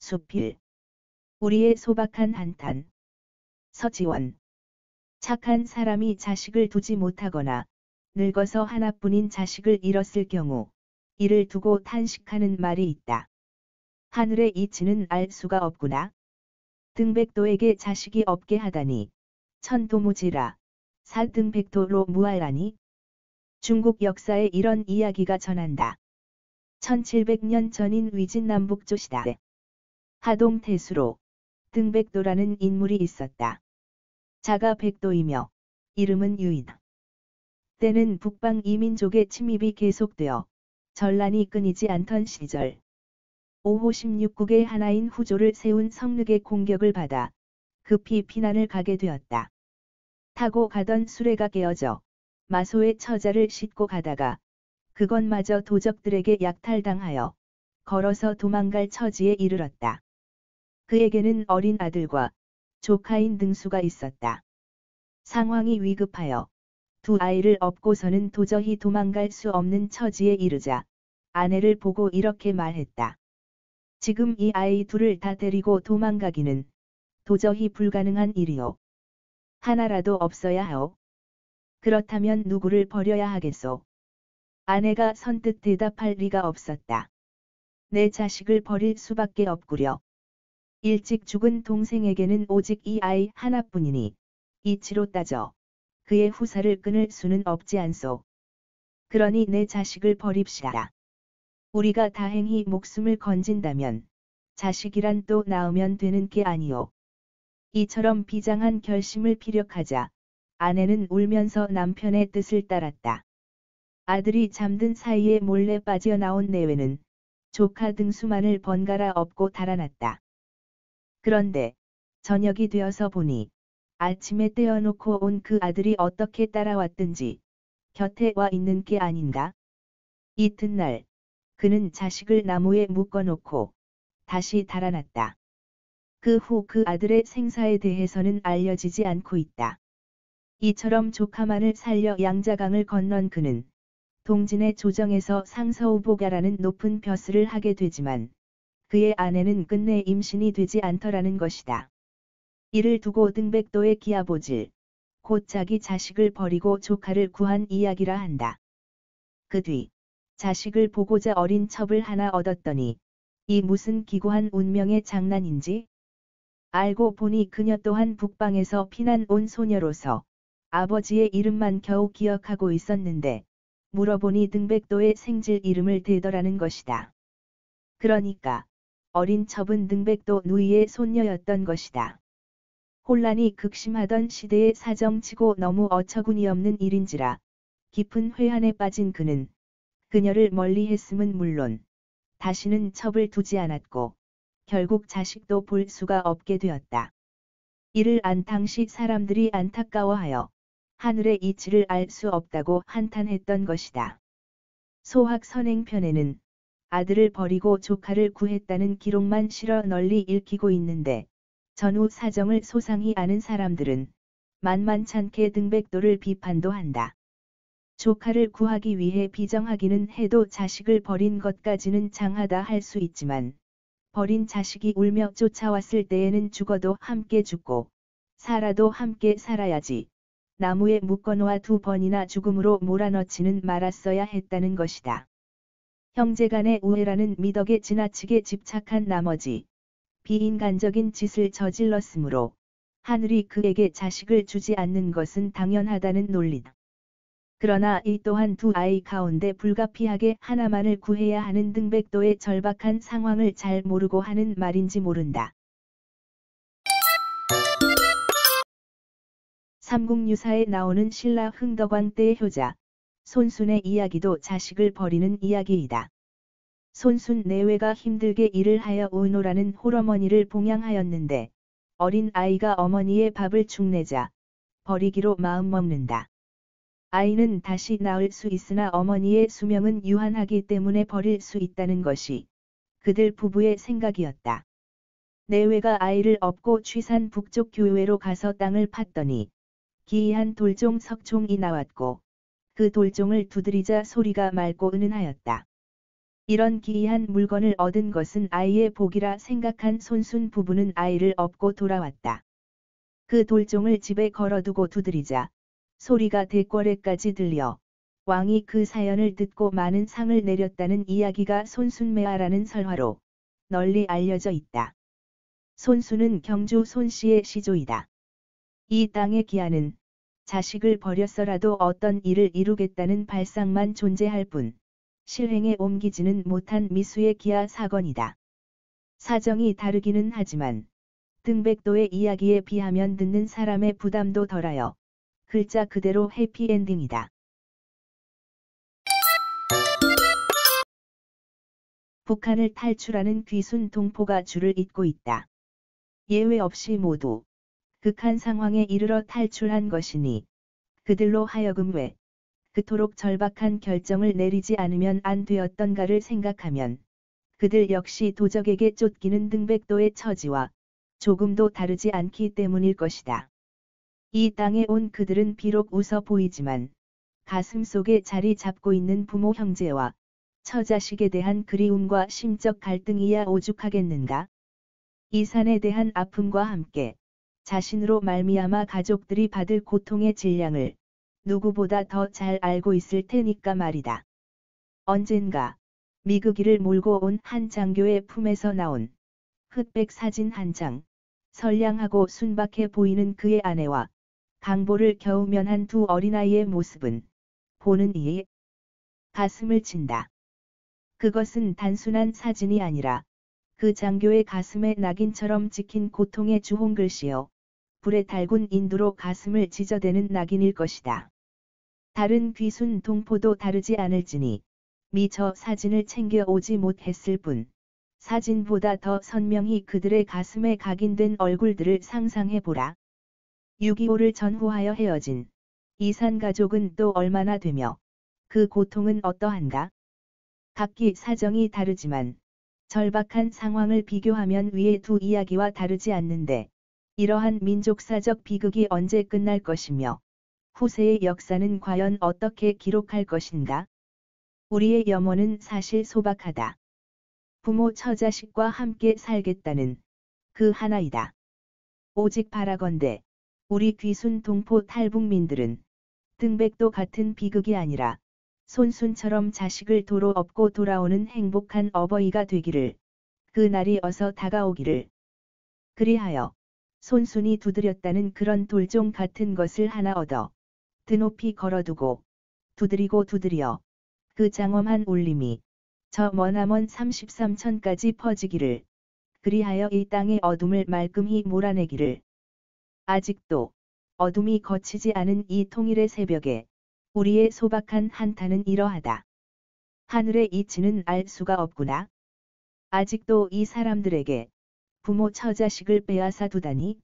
수필. 우리의 소박한 한탄. 서지원. 착한 사람이 자식을 두지 못하거나 늙어서 하나뿐인 자식을 잃었을 경우 이를 두고 탄식하는 말이 있다. 하늘의 이치는 알 수가 없구나. 등백도에게 자식이 없게 하다니 천도무지라. 사등백도로 무할라니. 중국 역사에 이런 이야기가 전한다. 1700년 전인 위진남북조 시대 하동태수로 등백도라는 인물이 있었다. 자가 백도이며 이름은 유인. 때는 북방 이민족의 침입이 계속되어 전란이 끊이지 않던 시절 오호 16국의 하나인 후조를 세운 성늑의 공격을 받아 급히 피난을 가게 되었다. 타고 가던 수레가 깨어져 마소의 처자를 싣고 가다가 그것마저 도적들에게 약탈당하여 걸어서 도망갈 처지에 이르렀다. 그에게는 어린 아들과 조카인 등수가 있었다. 상황이 위급하여 두 아이를 업고서는 도저히 도망갈 수 없는 처지에 이르자 아내를 보고 이렇게 말했다. 지금 이 아이 둘을 다 데리고 도망가기는 도저히 불가능한 일이오. 하나라도 없어야 하오. 그렇다면 누구를 버려야 하겠소? 아내가 선뜻 대답할 리가 없었다. 내 자식을 버릴 수밖에 없구려. 일찍 죽은 동생에게는 오직 이 아이 하나뿐이니 이치로 따져 그의 후사를 끊을 수는 없지 않소. 그러니 내 자식을 버립시다. 우리가 다행히 목숨을 건진다면 자식이란 또 낳으면 되는 게 아니오. 이처럼 비장한 결심을 피력하자 아내는 울면서 남편의 뜻을 따랐다. 아들이 잠든 사이에 몰래 빠져나온 내외는 조카 등수만을 번갈아 업고 달아났다. 그런데 저녁이 되어서 보니 아침에 떼어놓고 온 그 아들이 어떻게 따라왔든지 곁에 와 있는 게 아닌가? 이튿날 그는 자식을 나무에 묶어놓고 다시 달아났다. 그 후 그 아들의 생사에 대해서는 알려지지 않고 있다. 이처럼 조카만을 살려 양자강을 건넌 그는 동진의 조정에서 상서우보가라는 높은 벼슬을 하게 되지만 그의 아내는 끝내 임신이 되지 않더라는 것이다. 이를 두고 등백도의 기아보질, 곧 자기 자식을 버리고 조카를 구한 이야기라 한다. 그 뒤 자식을 보고자 어린 첩을 하나 얻었더니 이 무슨 기구한 운명의 장난인지? 알고 보니 그녀 또한 북방에서 피난 온 소녀로서 아버지의 이름만 겨우 기억하고 있었는데 물어보니 등백도의 생질 이름을 대더라는 것이다. 그러니까 어린 첩은 등백도 누이의 손녀였던 것이다. 혼란이 극심하던 시대의 사정치고 너무 어처구니 없는 일인지라 깊은 회한에 빠진 그는 그녀를 멀리했음은 물론 다시는 첩을 두지 않았고 결국 자식도 볼 수가 없게 되었다. 이를 안 당시 사람들이 안타까워하여 하늘의 이치를 알 수 없다고 한탄했던 것이다. 소학선행편에는 아들을 버리고 조카를 구했다는 기록만 실어 널리 읽히고 있는데 전후 사정을 소상히 아는 사람들은 만만찮게 등백도를 비판도 한다. 조카를 구하기 위해 비정하기는 해도 자식을 버린 것까지는 장하다 할 수 있지만 버린 자식이 울며 쫓아왔을 때에는 죽어도 함께 죽고 살아도 함께 살아야지 나무에 묶어놓아 두 번이나 죽음으로 몰아넣지는 말았어야 했다는 것이다. 형제간의 우애라는 미덕에 지나치게 집착한 나머지 비인간적인 짓을 저질렀으므로 하늘이 그에게 자식을 주지 않는 것은 당연하다는 논리다. 그러나 이 또한 두 아이 가운데 불가피하게 하나만을 구해야 하는 등백도의 절박한 상황을 잘 모르고 하는 말인지 모른다. 삼국유사에 나오는 신라 흥덕왕 때의 효자 손순의 이야기도 자식을 버리는 이야기이다. 손순 내외가 힘들게 일을 하여 오노라는 홀어머니를 봉양하였는데 어린 아이가 어머니의 밥을 축내자 버리기로 마음먹는다. 아이는 다시 낳을 수 있으나 어머니의 수명은 유한하기 때문에 버릴 수 있다는 것이 그들 부부의 생각이었다. 내외가 아이를 업고 취산 북쪽 교외로 가서 땅을 팠더니 기이한 돌종 석총이 나왔고 그 돌종을 두드리자 소리가 맑고 은은하였다. 이런 기이한 물건을 얻은 것은 아이의 복이라 생각한 손순 부부는 아이를 업고 돌아왔다. 그 돌종을 집에 걸어두고 두드리자 소리가 대궐에까지 들려 왕이 그 사연을 듣고 많은 상을 내렸다는 이야기가 손순매화라는 설화로 널리 알려져 있다. 손순은 경주 손씨의 시조이다. 이 땅의 기한은 자식을 버렸어라도 어떤 일을 이루겠다는 발상만 존재할 뿐 실행에 옮기지는 못한 미수의 기아 사건이다. 사정이 다르기는 하지만 등백도의 이야기에 비하면 듣는 사람의 부담도 덜하여 글자 그대로 해피엔딩이다. 북한을 탈출하는 귀순 동포가 줄을 잇고 있다. 예외 없이 모두 극한 상황에 이르러 탈출한 것이니 그들로 하여금 왜 그토록 절박한 결정을 내리지 않으면 안 되었던가를 생각하면 그들 역시 도적에게 쫓기는 등백도의 처지와 조금도 다르지 않기 때문일 것이다. 이 땅에 온 그들은 비록 웃어 보이지만 가슴 속에 자리 잡고 있는 부모 형제와 처자식에 대한 그리움과 심적 갈등이야 오죽하겠는가? 이 산에 대한 아픔과 함께 자신으로 말미암아 가족들이 받을 고통의 질량을 누구보다 더 잘 알고 있을 테니까 말이다. 언젠가 미국이를 몰고 온 한 장교의 품에서 나온 흑백 사진 한 장, 선량하고 순박해 보이는 그의 아내와 강보를 겨우 면한 두 어린아이의 모습은 보는 이의 가슴을 친다. 그것은 단순한 사진이 아니라 그 장교의 가슴에 낙인처럼 찍힌 고통의 주홍글씨요. 불에 달군 인두로 가슴을 찢어대는 낙인일 것이다. 다른 귀순 동포도 다르지 않을지니 미처 사진을 챙겨 오지 못했을 뿐 사진보다 더 선명히 그들의 가슴에 각인된 얼굴들을 상상해보라. 6.25를 전후하여 헤어진 이산 가족은 또 얼마나 되며 그 고통은 어떠한가? 각기 사정이 다르지만 절박한 상황을 비교하면 위의 두 이야기와 다르지 않는데 이러한 민족사적 비극이 언제 끝날 것이며 후세의 역사는 과연 어떻게 기록할 것인가? 우리의 염원은 사실 소박하다. 부모 처자식과 함께 살겠다는 그 하나이다. 오직 바라건대 우리 귀순 동포 탈북민들은 등백도 같은 비극이 아니라 손순처럼 자식을 도로 업고 돌아오는 행복한 어버이가 되기를, 그 날이 어서 다가오기를. 그리하여 손순이 두드렸다는 그런 돌종 같은 것을 하나 얻어 드높이 걸어두고 두드리고 두드려 그 장엄한 울림이 저 머나먼 33천까지 퍼지기를, 그리하여 이 땅의 어둠을 말끔히 몰아내기를. 아직도 어둠이 거치지 않은 이 통일의 새벽에 우리의 소박한 한탄은 이러하다. 하늘의 이치는 알 수가 없구나. 아직도 이 사람들에게 부모 처자식을 빼앗아 두다니.